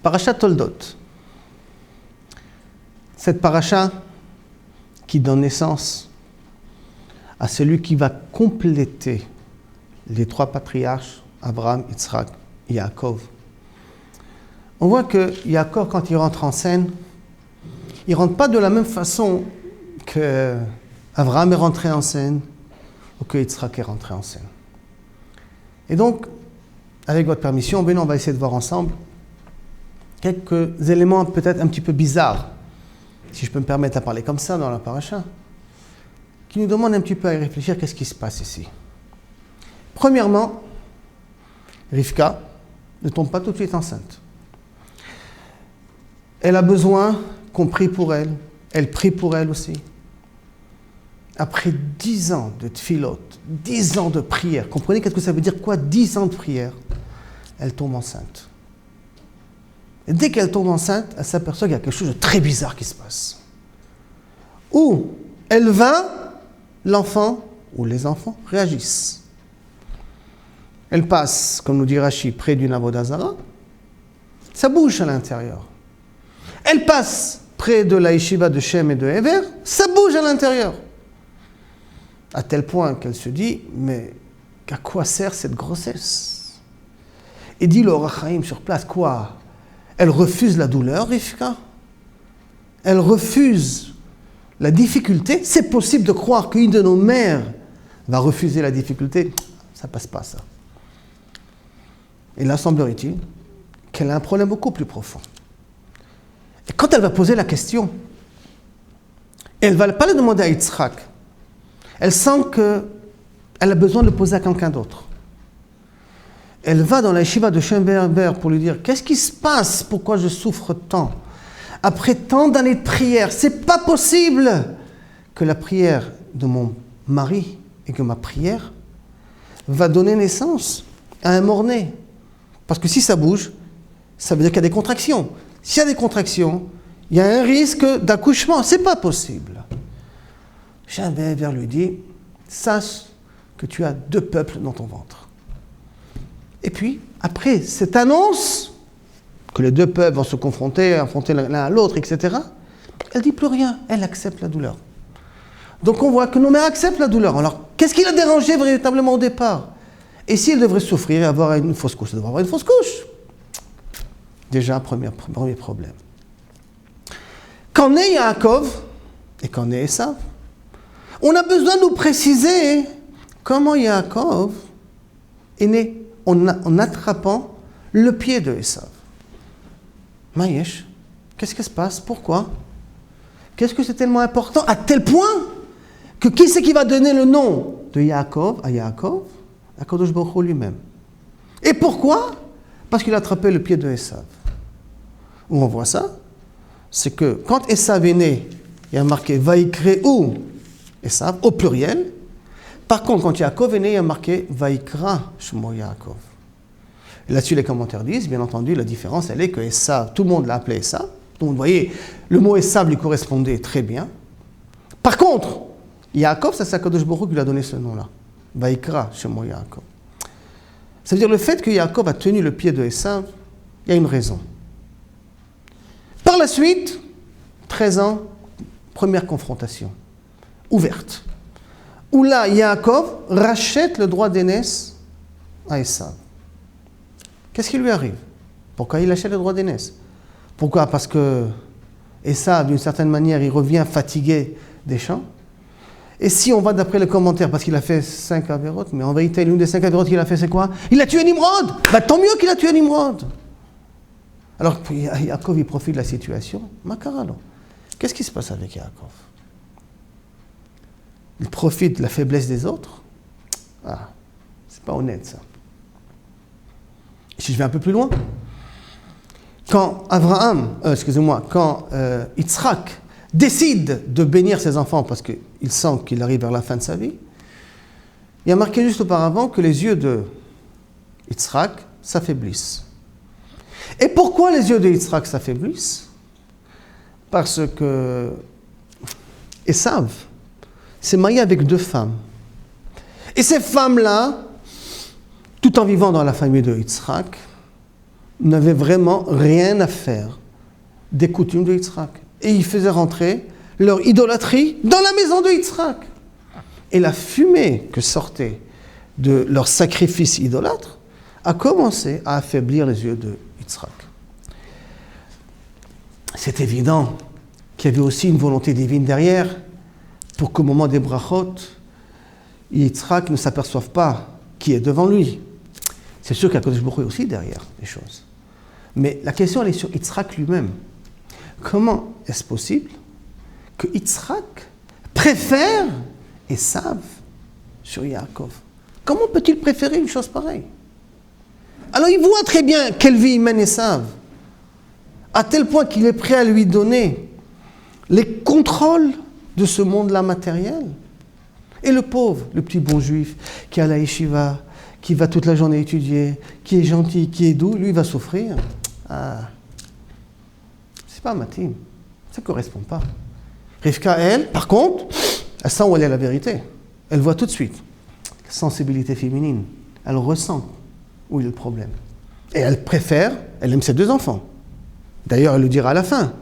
Parashat Toldot. Cette paracha qui donne naissance à celui qui va compléter les trois patriarches, Abraham, Yitzhak et Yaakov. On voit que Yaakov, quand il rentre en scène, il ne rentre pas de la même façon que Abraham est rentré en scène ou que Yitzhak est rentré en scène. Et donc, avec votre permission, on va essayer de voir ensemble quelques éléments peut-être un petit peu bizarres, si je peux me permettre à parler comme ça dans la paracha, qui nous demandent un petit peu à y réfléchir qu'est-ce qui se passe ici. Premièrement, Rivka ne tombe pas tout de suite enceinte. Elle a besoin qu'on prie pour elle. Elle prie pour elle aussi. Après 10 ans de tfilot, 10 ans de prière, comprenez qu'est-ce que ça veut dire quoi 10 ans de prière, elle tombe enceinte. Et dès qu'elle tombe enceinte, elle s'aperçoit qu'il y a quelque chose de très bizarre qui se passe. Ou elle va, l'enfant ou les enfants réagissent. Elle passe, comme nous dit Rashi, près d'une avodah zara, ça bouge à l'intérieur. Elle passe près de la yeshiva de Shem et de Hever, ça bouge à l'intérieur. À tel point qu'elle se dit, mais à quoi sert cette grossesse? Et dit le Or HaChaim sur place, quoi? Elle refuse la douleur, Rivka? Elle refuse la difficulté? C'est possible de croire qu'une de nos mères va refuser la difficulté? Ça passe pas, ça. Et là, semblerait-il qu'elle a un problème beaucoup plus profond. Et quand elle va poser la question, elle ne va pas le demander à Yitzhak. Elle sent qu'elle a besoin de le poser à quelqu'un d'autre. Elle va dans la yeshiva de Shem et Hever pour lui dire « Qu'est-ce qui se passe? Pourquoi je souffre tant? Après tant d'années de prière, c'est pas possible que la prière de mon mari et que ma prière va donner naissance à un mort-né. Parce que si ça bouge, ça veut dire qu'il y a des contractions. S'il y a des contractions, il y a un risque d'accouchement. C'est pas possible. » Shem et Hever lui dit « Sache que tu as 2 peuples dans ton ventre. » Et puis, après cette annonce, que les 2 peuples vont se confronter, affronter l'un à l'autre, etc., elle ne dit plus rien, elle accepte la douleur. Donc on voit que nos mères acceptent la douleur. Alors, qu'est-ce qui l'a dérangé véritablement au départ? Et si elle devrait souffrir et avoir une fausse couche, elle devrait avoir une fausse couche. Déjà, premier problème. Qu'en est Yaakov et qu'en est Esav, on a besoin de nous préciser comment Yaakov est né en attrapant le pied de Esav. Maïesh, qu'est-ce qui se passe? Pourquoi? Qu'est-ce que c'est tellement important à tel point que qui c'est qui va donner le nom de Yaakov à Yaakov? Akadosh Baruch Hu lui-même. Et pourquoi? Parce qu'il a attrapé le pied de Esav. Où on voit ça? C'est que quand Esav est né, il y a marqué Vaikreu Esav au pluriel. Par contre, quand Yaakov est né, il y a marqué Vaikra Shmo Yaakov. Et là-dessus, les commentaires disent, bien entendu, la différence, elle est que Esav, tout le monde l'a appelé Esav. Donc, vous voyez, le mot Esav lui correspondait très bien. Par contre, Yaakov, c'est Akadosh Baruch Hu qui lui a donné ce nom-là. Vaikra Shmo Yaakov. Ça veut dire le fait que Yaakov a tenu le pied de Esav, il y a une raison. Par la suite, 13 ans, première confrontation, ouverte. Où là, Yaakov rachète le droit d'aînesse à Esav. Qu'est-ce qui lui arrive? Pourquoi il achète le droit d'aînesse? Pourquoi? Parce que Esav, d'une certaine manière, il revient fatigué des champs. Et si on va d'après le commentaire, parce qu'il a fait 5 avérotes, mais en vérité, l'une des 5 avérotes qu'il a fait, c'est quoi? Il a tué Nimrod! Bah, tant mieux qu'il a tué Nimrod! Alors, Yaakov, il profite de la situation. Makaralo. Qu'est-ce qui se passe avec Yaakov? Il profite de la faiblesse des autres? Ah, c'est pas honnête, ça. Si je vais un peu plus loin, quand Yitzhak décide de bénir ses enfants parce qu'il sent qu'il arrive vers la fin de sa vie, il y a marqué juste auparavant que les yeux de Yitzhak s'affaiblissent. Et pourquoi les yeux de Yitzhak s'affaiblissent? Parce que Esav s'est marié avec 2 femmes. Et ces femmes-là, tout en vivant dans la famille de Yitzhak, n'avaient vraiment rien à faire des coutumes de Yitzhak. Et ils faisaient rentrer leur idolâtrie dans la maison de Yitzhak. Et la fumée que sortait de leur sacrifice idolâtre a commencé à affaiblir les yeux de Yitzhak. C'est évident qu'il y avait aussi une volonté divine derrière pour qu'au moment des brachot, Yitzhak ne s'aperçoive pas qui est devant lui. C'est sûr qu'Akadosh Baruch Hu est aussi derrière les choses. Mais la question, elle est sur Yitzhak lui-même. Comment est-ce possible que Yitzhak préfère Esav sur Yaakov? Comment peut-il préférer une chose pareille? Alors il voit très bien quelle vie il mène Esav, à tel point qu'il est prêt à lui donner les contrôles de ce monde-là matériel. Et le pauvre, le petit bon juif, qui est à la yeshiva, qui va toute la journée étudier, qui est gentil, qui est doux, lui va souffrir. Ah, c'est pas matin, ça ne correspond pas. Rivka, elle, par contre, elle sent où elle est la vérité. Elle voit tout de suite la sensibilité féminine. Elle ressent où est le problème. Et elle préfère, elle aime ses deux enfants. D'ailleurs, elle le dira à la fin.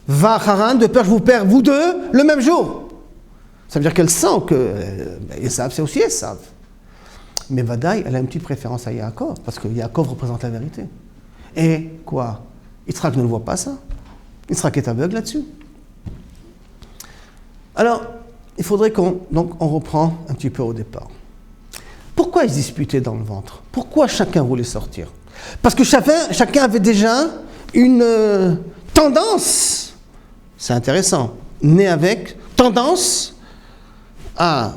Va Haran, de peur je vous perds, vous deux, le même jour. Ça veut dire qu'elle sent que Esav, c'est aussi Esav. Mais Vadaï, elle a une petite préférence à Yaakov, parce que Yaakov représente la vérité. Et quoi? Yitzhak ne le voit pas ça. Yitzhak est aveugle là-dessus. Alors, il faudrait qu'on reprend un petit peu au départ. Pourquoi ils se disputaient dans le ventre? Pourquoi chacun voulait sortir? Parce que chacun avait déjà une tendance, c'est intéressant, né avec, tendance à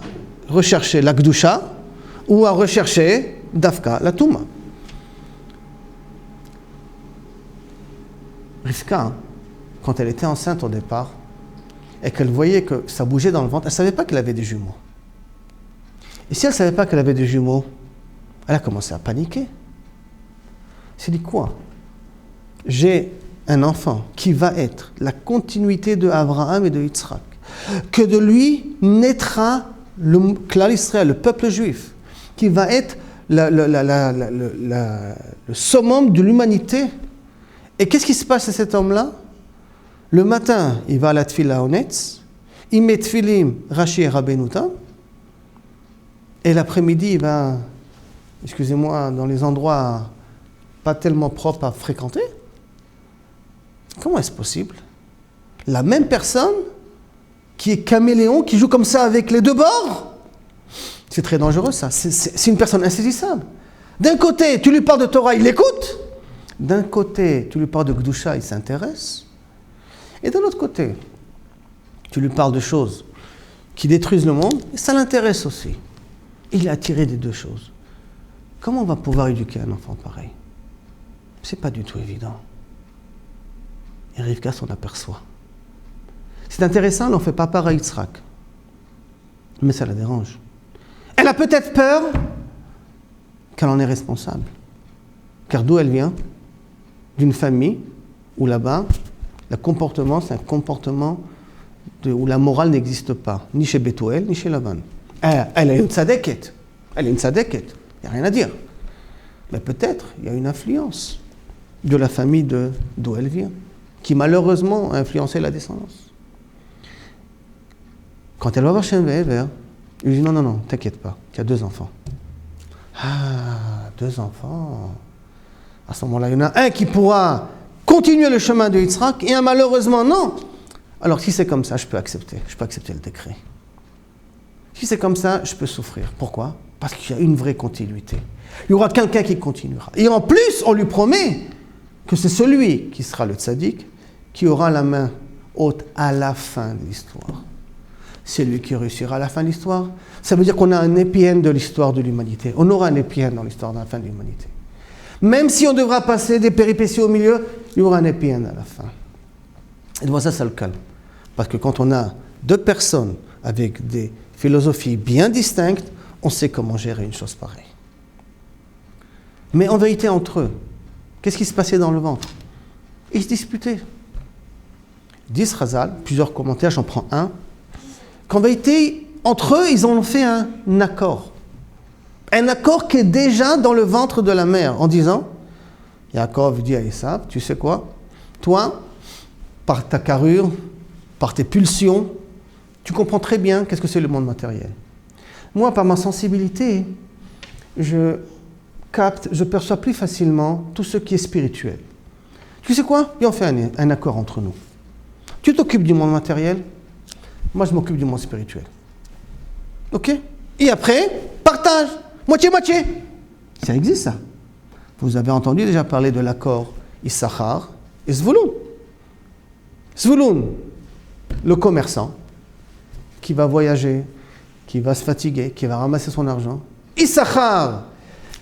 rechercher la Gdusha ou à rechercher Dafka, la Touma. Rivka, quand elle était enceinte au départ, et qu'elle voyait que ça bougeait dans le ventre, elle ne savait pas qu'elle avait des jumeaux. Et si elle ne savait pas qu'elle avait des jumeaux, elle a commencé à paniquer. Elle s'est dit quoi? J'ai un enfant qui va être la continuité de Abraham et de Yitzhak, que de lui naîtra le Klal Israël, le peuple juif, qui va être le summum de l'humanité. Et qu'est-ce qui se passe à cet homme-là? Le matin, il va à la tfila Onetz, il met tfilim Rashi et Rabbenuta, et l'après-midi, il va, excusez-moi, dans les endroits pas tellement propres à fréquenter. Comment est-ce possible? La même personne qui est caméléon, qui joue comme ça avec les deux bords, c'est très dangereux ça, c'est une personne insaisissable. D'un côté, tu lui parles de Torah, il écoute. D'un côté, tu lui parles de Gdusha, il s'intéresse. Et d'un autre côté, tu lui parles de choses qui détruisent le monde, et ça l'intéresse aussi. Il est attiré des deux choses. Comment on va pouvoir éduquer un enfant pareil? C'est pas du tout évident. Et Rivka s'en aperçoit. C'est intéressant, elle n'en fait pas part à Yitzhak. Mais ça la dérange. Elle a peut-être peur qu'elle en est responsable. Car d'où elle vient? D'une famille où là-bas, le comportement, c'est un comportement où la morale n'existe pas, ni chez Bethuel, ni chez Lavan. Elle est une tzadeket. Elle est une tzadeket. Il n'y a rien à dire. Mais peut-être, il y a une influence de la famille d'où elle vient, qui malheureusement a influencé la descendance. Quand elle va voir Shem Ve'ever, il lui dit non, t'inquiète pas, tu as 2 enfants. Ah, 2 enfants. À ce moment-là, il y en a un qui pourra continuer le chemin de Yitzhak et un malheureusement non. Alors si c'est comme ça, je peux accepter le décret. Si c'est comme ça, je peux souffrir. Pourquoi? Parce qu'il y a une vraie continuité. Il y aura quelqu'un qui continuera. Et en plus, on lui promet que c'est celui qui sera le tzaddik qui aura la main haute à la fin de l'histoire. C'est lui qui réussira à la fin de l'histoire. Ça veut dire qu'on a un happy end de l'histoire de l'humanité. On aura un happy end dans l'histoire de la fin de l'humanité. Même si on devra passer des péripéties au milieu, il y aura un happy end à la fin. Et devant ça le calme. Parce que quand on a 2 personnes avec des philosophies bien distinctes, on sait comment gérer une chose pareille. Mais en vérité, entre eux, qu'est-ce qui se passait dans le ventre? Ils se disputaient. Disent Chazal, plusieurs commentaires, j'en prends un, qu'en vérité, entre eux, ils ont fait un accord. Un accord qui est déjà dans le ventre de la mère, en disant, Yaakov dit à Esav, tu sais quoi? Toi, par ta carrure, par tes pulsions, tu comprends très bien qu'est-ce que c'est le monde matériel. Moi, par ma sensibilité, je capte, je perçois plus facilement tout ce qui est spirituel. Tu sais quoi? Et on fait un accord entre nous. Tu t'occupes du monde matériel, moi je m'occupe du monde spirituel. Ok? Et après, partage, moitié-moitié. Ça existe ça. Vous avez entendu déjà parler de l'accord Issachar et Zvouloun. Zvouloun, le commerçant, qui va voyager, qui va se fatiguer, qui va ramasser son argent. Issachar,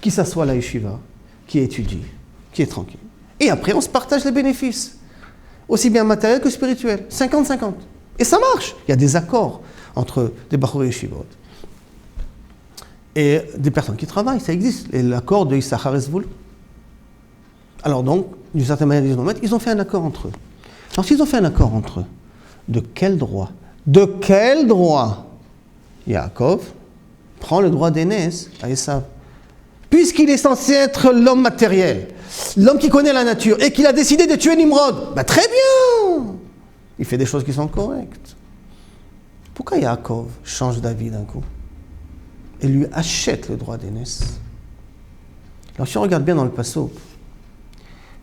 qui s'assoit à la yeshiva, qui étudie, qui est tranquille. Et après, on se partage les bénéfices, aussi bien matériels que spirituels, 50-50. Et ça marche. Il y a des accords entre des Bachur yeshivot et des personnes qui travaillent, ça existe. Et l'accord de Issachar et Zvouloun. Alors donc, d'une certaine manière, ils ont fait un accord entre eux. Alors s'ils ont fait un accord entre eux, de quel droit? De quel droit Yaakov prend le droit d'aînesse à Esav? Puisqu'il est censé être l'homme matériel, l'homme qui connaît la nature, et qu'il a décidé de tuer Nimrod, ben très bien! Il fait des choses qui sont correctes. Pourquoi Yaakov change d'avis d'un coup et lui achète le droit d'aînesse? Alors si on regarde bien dans le passage,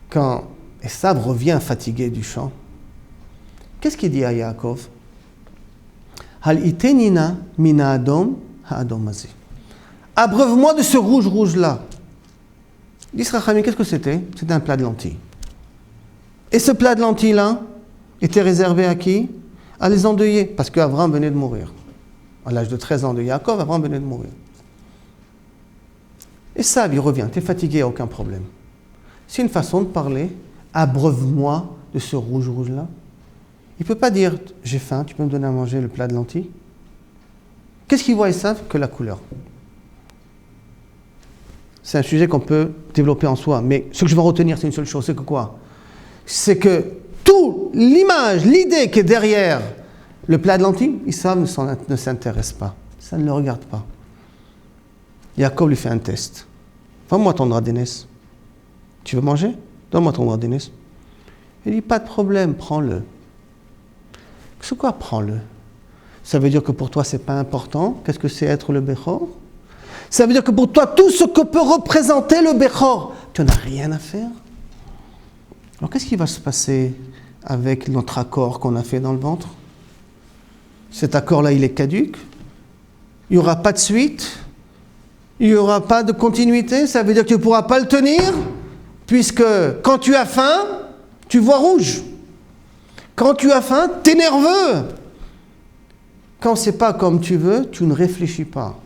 quand Esav revient fatigué du champ, qu'est-ce qu'il dit à Yaakov? Hal itenina mina adom ha'adom azeh. Abreuve-moi de ce rouge-là. L'Israchamim, qu'est-ce que c'était? C'était un plat de lentilles. Et ce plat de lentilles-là était réservé à qui? À les endeuillés, parce qu'Avram venait de mourir. À l'âge de 13 ans de Yaakov, Avram venait de mourir. Esav, il revient, t'es fatigué, aucun problème. C'est une façon de parler. Abreuve-moi de ce rouge-là. Il ne peut pas dire, j'ai faim, tu peux me donner à manger le plat de lentilles. Qu'est-ce qu'il voit Esav? Que la couleur. C'est un sujet qu'on peut développer en soi. Mais ce que je vais retenir, c'est une seule chose, c'est que quoi? C'est que toute l'image, l'idée qui est derrière le plat de lentilles, Esav ne s'intéresse pas. Ça ne le regarde pas. Yaakov lui fait un test. Donne-moi ton droit d'aînesse. Tu veux manger? Donne-moi ton droit d'aînesse. Il dit, pas de problème, prends-le. C'est quoi, prends-le? Ça veut dire que pour toi, c'est pas important. Qu'est-ce que c'est être le Bechor? Ça veut dire que pour toi, tout ce que peut représenter le Bechor, tu n'as rien à faire. Alors, qu'est-ce qui va se passer avec notre accord qu'on a fait dans le ventre? Cet accord-là, il est caduque. Il n'y aura pas de suite. Il n'y aura pas de continuité. Ça veut dire que tu ne pourras pas le tenir, puisque quand tu as faim, tu vois rouge. Quand tu as faim, tu es nerveux. Quand ce n'est pas comme tu veux, tu ne réfléchis pas.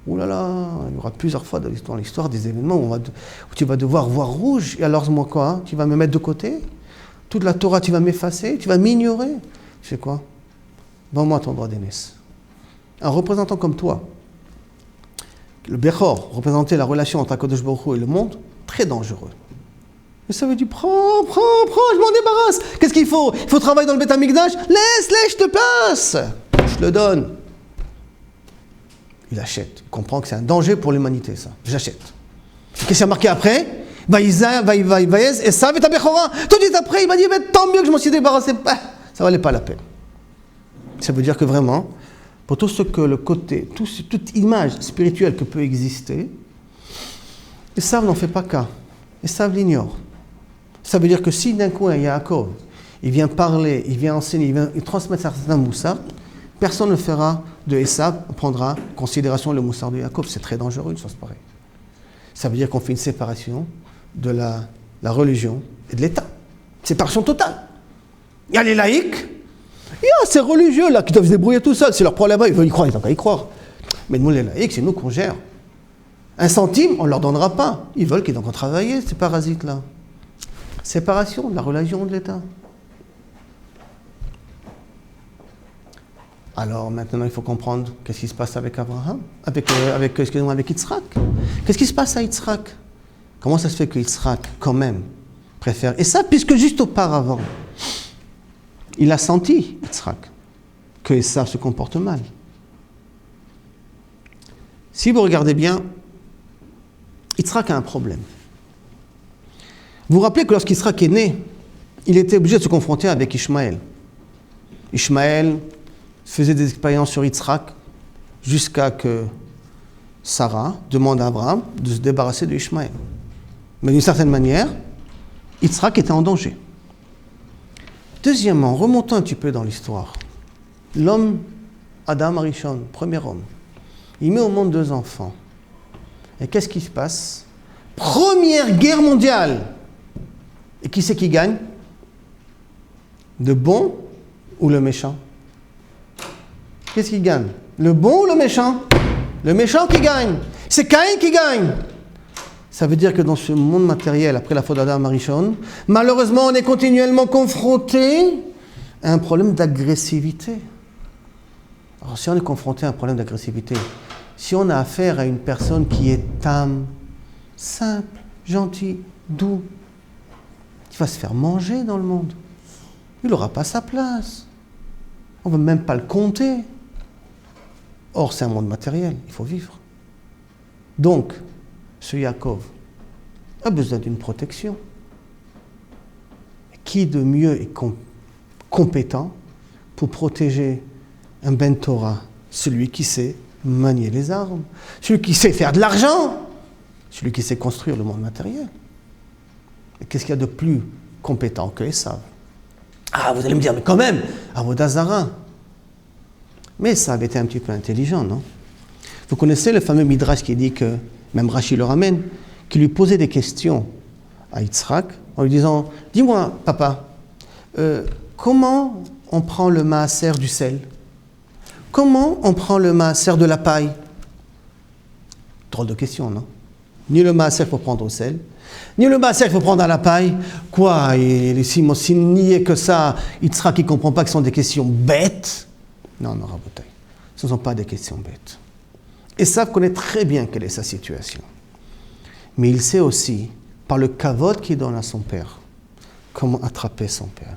Ouh là là, il y aura plusieurs fois dans l'histoire des événements où tu vas devoir voir rouge. Et alors, moi quoi? Tu vas me mettre de côté? Toute la Torah, tu vas m'effacer? Tu vas m'ignorer? Tu sais quoi? Vends-moi ton droit d'aînesse. Un représentant comme toi, le Bechor, représenter la relation entre Akadosh Baruch Hu et le monde, très dangereux. Et ça veut dire, prends, je m'en débarrasse. Qu'est-ce qu'il faut? Il faut travailler dans le Beth Amikdash? Laisse, je te passe. Je le donne. Il achète. Il comprend que c'est un danger pour l'humanité, ça. J'achète. Qu'est-ce qu'il y a marqué après? Vaïez, et ça, et ta Bechora. Tout de suite après, il m'a dit, tant mieux que je m'en suis débarrassé. Ça valait pas la peine. Ça veut dire que vraiment, pour tout ce que le côté, toute image spirituelle que peut exister, Esav n'en fait pas cas. Esav l'ignore. Ça veut dire que si d'un coup, un Yaakov, il vient parler, il vient enseigner, il transmettre certains moussards, personne ne fera de Esav, prendra en considération le moussard de Yaakov. C'est très dangereux, une chose pareille. Ça veut dire qu'on fait une séparation de la religion et de l'État. Séparation totale. Il y a les laïcs, il y a ces religieux là qui doivent se débrouiller tout seuls. C'est leur problème, ils veulent y croire, ils n'ont qu'à y croire. Mais nous, les laïcs, c'est nous qu'on gère. Un centime, on ne leur donnera pas. Ils veulent qu'ils doivent travailler, ces parasites-là. Séparation de la religion de l'État. Alors maintenant, il faut comprendre qu'est-ce qui se passe avec Abraham, avec Yitzhak. Qu'est-ce qui se passe à Yitzhak? Comment ça se fait que Yitzhak, quand même, préfère? Et ça, puisque juste auparavant, il a senti, Yitzhak, que Esav se comporte mal. Si vous regardez bien, Yitzhak a un problème. Vous vous rappelez que lorsqu'Israël est né, il était obligé de se confronter avec Ishmaël. Ishmaël faisait des expériences sur Yitzhak jusqu'à que Sarah demande à Abraham de se débarrasser de Ishmaël. Mais d'une certaine manière, Yitzhak était en danger. Deuxièmement, remontons un petit peu dans l'histoire. L'homme, Adam Arishon, premier homme, il met au monde 2 enfants. Et qu'est-ce qui se passe? Première guerre mondiale. Et qui c'est qui gagne? Le bon ou le méchant? Qu'est-ce qui gagne? Le bon ou le méchant? Le méchant qui gagne. C'est Caïn qui gagne. Ça veut dire que dans ce monde matériel, après la faute d'Adam Arishon, malheureusement, on est continuellement confronté à un problème d'agressivité. Alors, si on est confronté à un problème d'agressivité, si on a affaire à une personne qui est âme, simple, gentil, doux, qui va se faire manger dans le monde, il n'aura pas sa place. On ne va même pas le compter. Or, c'est un monde matériel, il faut vivre. Donc, ce Yaakov a besoin d'une protection. Qui de mieux est compétent pour protéger un Ben Torah? Celui qui sait manier les armes, celui qui sait faire de l'argent, celui qui sait construire le monde matériel. Et qu'est-ce qu'il y a de plus compétent que Esav? Ah, vous allez me dire, mais quand même, Avodah Zara. Mais Esav était un petit peu intelligent, non? Vous connaissez le fameux Midrash qui dit que, même Rashi le ramène, qui lui posait des questions à Yitzhak en lui disant, dis-moi, papa, comment on prend le maaser du sel? Comment on prend le maaser de la paille? Drôle de question, non? Ni le maaser il faut prendre au sel, ni le maaser il faut prendre à la paille. Quoi? Et s'il n'y est que ça, Yitzhak qui ne comprend pas que ce sont des questions bêtes. Non, non, Rabotai, ce ne sont pas des questions bêtes. Esav connaît très bien quelle est sa situation. Mais il sait aussi, par le kavod qu'il donne à son père, comment attraper son père.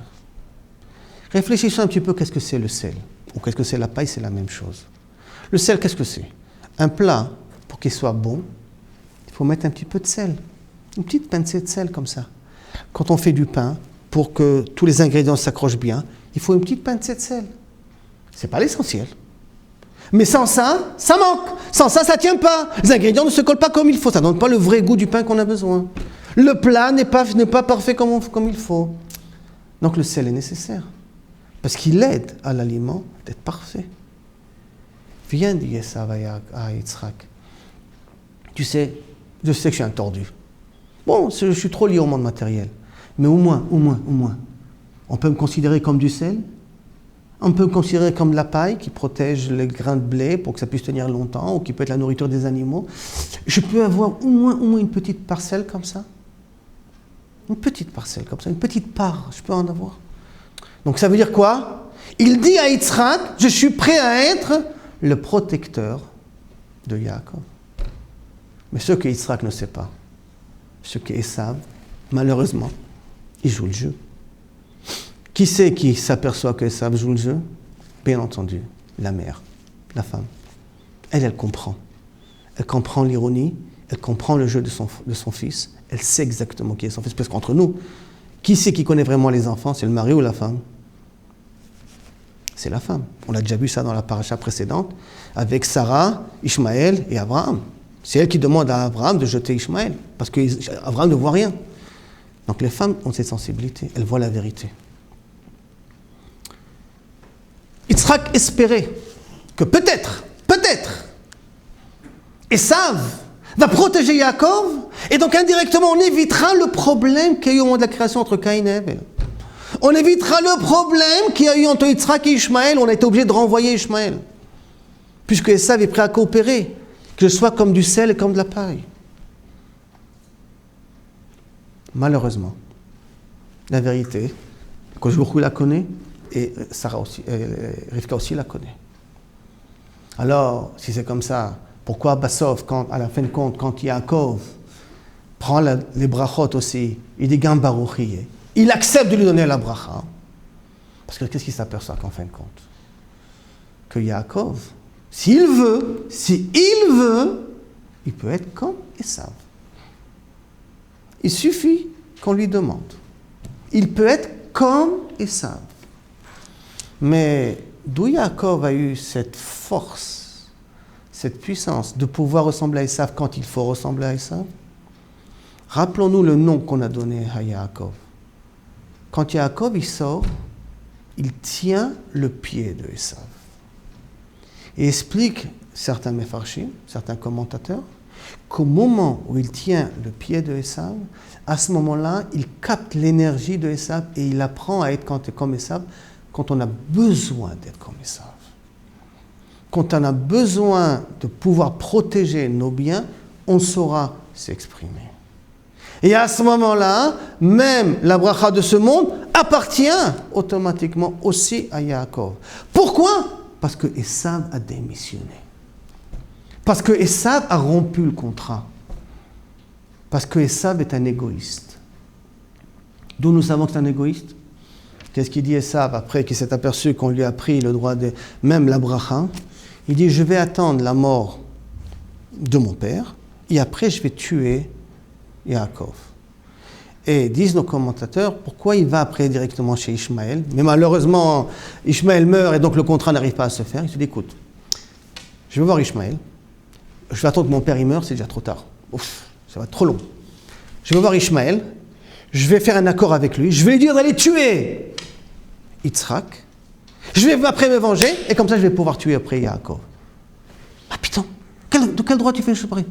Réfléchissons un petit peu, qu'est-ce que c'est le sel? Ou qu'est-ce que c'est la paille? C'est la même chose. Le sel, qu'est-ce que c'est? Un plat, pour qu'il soit bon, il faut mettre un petit peu de sel. Une petite pincée de sel comme ça. Quand on fait du pain, pour que tous les ingrédients s'accrochent bien, il faut une petite pincée de sel. Ce n'est pas l'essentiel. Mais sans ça, ça manque. Sans ça, ça ne tient pas. Les ingrédients ne se collent pas comme il faut. Ça ne donne pas le vrai goût du pain qu'on a besoin. Le plat n'est pas parfait comme il faut. Donc le sel est nécessaire. Parce qu'il aide à l'aliment d'être parfait. Viens dire ça à Yitzhak. Tu sais, je sais que je suis un tordu. Bon, je suis trop lié au monde matériel. Mais au moins, on peut me considérer comme du sel. On peut me considérer comme de la paille qui protège les grains de blé pour que ça puisse tenir longtemps, ou qui peut être la nourriture des animaux. Je peux avoir au moins une petite parcelle comme ça. Une petite parcelle comme ça, une petite part, je peux en avoir. Donc ça veut dire quoi? Il dit à Yitzhak, je suis prêt à être le protecteur de Yaakov. Mais ce que Yitzhak ne sait pas, ce que Esav, malheureusement, il joue le jeu. Qui c'est qui s'aperçoit que Esav joue le jeu? Bien entendu, la mère, la femme. Elle comprend. Elle comprend l'ironie, elle comprend le jeu de son fils, elle sait exactement qui est son fils. Parce qu'entre nous, qui c'est qui connaît vraiment les enfants? C'est le mari ou la femme? C'est la femme. On a déjà vu ça dans la paracha précédente, avec Sarah, Ishmaël et Abraham. C'est elle qui demande à Abraham de jeter Ishmaël, parce qu'Abraham ne voit rien. Donc les femmes ont cette sensibilité, elles voient la vérité. Yitzhak espérait que peut-être, Esav va protéger Yaakov, et donc indirectement on évitera le problème qu'il y a eu au moment de la création entre Caïn et Abel. On évitera le problème qu'il y a eu entre Yitzhak et Ishmaël, on a été obligé de renvoyer Ishmaël. Puisque Esav est prêt à coopérer, que je sois comme du sel et comme de la paille. Malheureusement, la vérité, quand je la connais, et Sarah aussi, Rivka aussi la connaît. Alors, si c'est comme ça, pourquoi Bassov, à la fin de compte, quand Yaakov prend les brachot aussi, il dit Gam Baruchi, il accepte de lui donner la bracha. Parce que qu'est-ce qu'il s'aperçoit qu'en fin de compte? Que Yaakov, s'il veut, il peut être comme Esav. Il suffit qu'on lui demande. Il peut être comme Esav. Mais d'où Yaakov a eu cette force, cette puissance de pouvoir ressembler à Esav quand il faut ressembler à Esav? Rappelons-nous le nom qu'on a donné à Yaakov. Quand Yaakov il sort, il tient le pied de Esav. Et explique certains mefarshim, certains commentateurs, qu'au moment où il tient le pied de Esav, à ce moment-là, il capte l'énergie de Esav et il apprend à être comme Esav quand on a besoin d'être comme Esav. Quand on a besoin de pouvoir protéger nos biens, on saura s'exprimer. Et à ce moment-là, même la bracha de ce monde appartient automatiquement aussi à Yaakov. Pourquoi? Parce que Esav a démissionné. Parce que Esav a rompu le contrat. Parce que Esav est un égoïste. D'où nous savons que c'est un égoïste? Qu'est-ce qu'il dit Esav après qu'il s'est aperçu qu'on lui a pris le droit de même la bracha? Il dit, je vais attendre la mort de mon père et après je vais tuer Yaakov. Et disent nos commentateurs, pourquoi il va après directement chez Ishmaël? Mais malheureusement, Ishmaël meurt et donc le contrat n'arrive pas à se faire. Il se dit, écoute, je vais voir Ishmaël, je vais attendre que mon père il meure, c'est déjà trop tard. Ouf, ça va être trop long. Je vais voir Ishmaël, je vais faire un accord avec lui, je vais lui dire d'aller tuer Yitzhak, je vais après me venger, et comme ça je vais pouvoir tuer après Yaakov. Ah putain, de quel droit tu fais une chose pareille?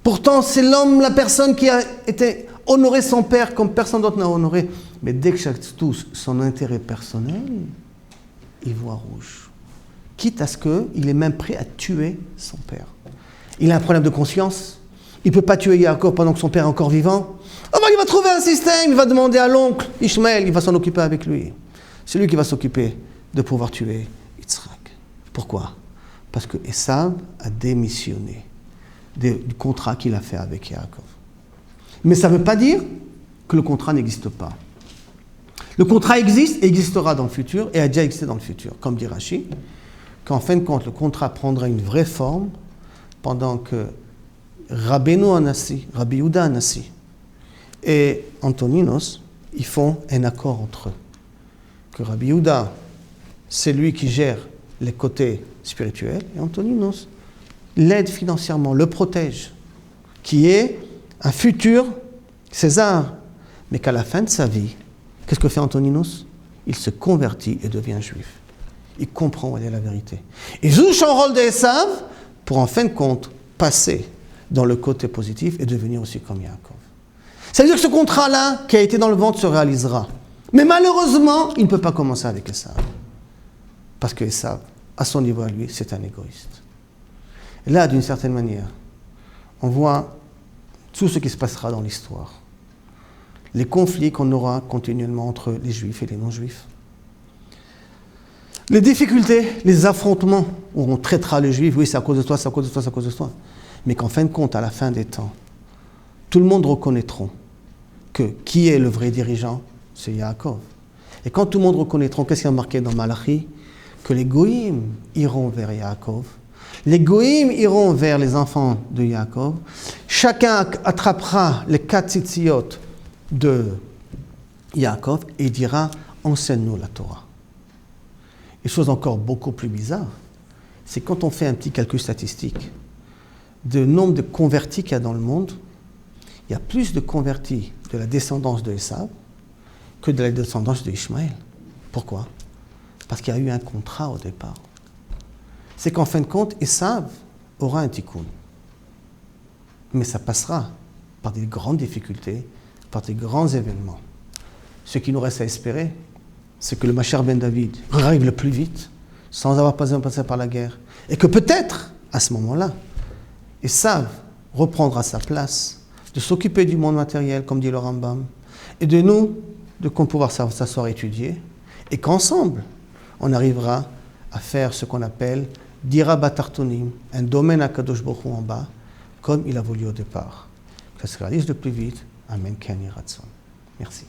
Pourtant, c'est l'homme, la personne qui a été honoré son père comme personne d'autre n'a honoré. Mais dès que chaque tous son intérêt personnel, il voit rouge. Quitte à ce qu'il est même prêt à tuer son père. Il a un problème de conscience. Il ne peut pas tuer Yaakov pendant que son père est encore vivant. Oh ben, il va trouver un système, il va demander à l'oncle Ishmaël, il va s'en occuper avec lui. C'est lui qui va s'occuper de pouvoir tuer Yitzhak. Pourquoi? Parce que Esav a démissionné du contrat qu'il a fait avec Yaakov. Mais ça ne veut pas dire que le contrat n'existe pas. Le contrat existe et existera dans le futur et a déjà existé dans le futur. Comme dit Rashi, qu'en fin de compte, le contrat prendra une vraie forme pendant que Rabbeinu Anassi, Rabbi Yehuda Anassi et Antoninos, ils font un accord entre eux. Que Rabbi Yehuda, c'est lui qui gère les côtés spirituels et Antoninos l'aide financièrement, le protège, qui est un futur César, mais qu'à la fin de sa vie, qu'est-ce que fait Antoninos? Il se convertit et devient juif. Il comprend où est la vérité. Il joue son rôle d'Esav pour en fin de compte passer dans le côté positif et devenir aussi comme Yaakov. Ça veut dire que ce contrat-là, qui a été dans le ventre, se réalisera. Mais malheureusement, il ne peut pas commencer avec Esav. Parce que Esav, à son niveau à lui, c'est un égoïste. Et là, d'une certaine manière, on voit tout ce qui se passera dans l'histoire. Les conflits qu'on aura continuellement entre les juifs et les non-juifs. Les difficultés, les affrontements où on traitera les juifs, oui, c'est à cause de toi, c'est à cause de toi, c'est à cause de toi. Mais qu'en fin de compte, à la fin des temps, tout le monde reconnaîtra que qui est le vrai dirigeant? C'est Yaakov. Et quand tout le monde reconnaîtra, qu'est-ce qu'il y a marqué dans Malachi? Que les goïms iront vers Yaakov. Les goïms iront vers les enfants de Yaakov. Chacun attrapera les 4 tzitziot de Yaakov et dira « Enseigne-nous la Torah ». Et chose encore beaucoup plus bizarre, c'est quand on fait un petit calcul statistique du nombre de convertis qu'il y a dans le monde, il y a plus de convertis de la descendance de Esav que de la descendance de Ishmaël. Pourquoi? Parce qu'il y a eu un contrat au départ. C'est qu'en fin de compte, Esav aura un tikkun. Mais ça passera par des grandes difficultés, par des grands événements. Ce qui nous reste à espérer, c'est que le Mashiach ben David arrive le plus vite, sans avoir besoin de passer par la guerre. Et que peut-être, à ce moment-là, Esav reprendra sa place, de s'occuper du monde matériel, comme dit le Rambam, et de nous, de pouvoir s'asseoir et étudier, et qu'ensemble, on arrivera à faire ce qu'on appelle Dira Batartonim, un domaine à Kadosh Baruch Hu en bas, comme il a voulu au départ. Que ça se réalise le plus vite. Amen. Ken Yeh Ratzon. Merci.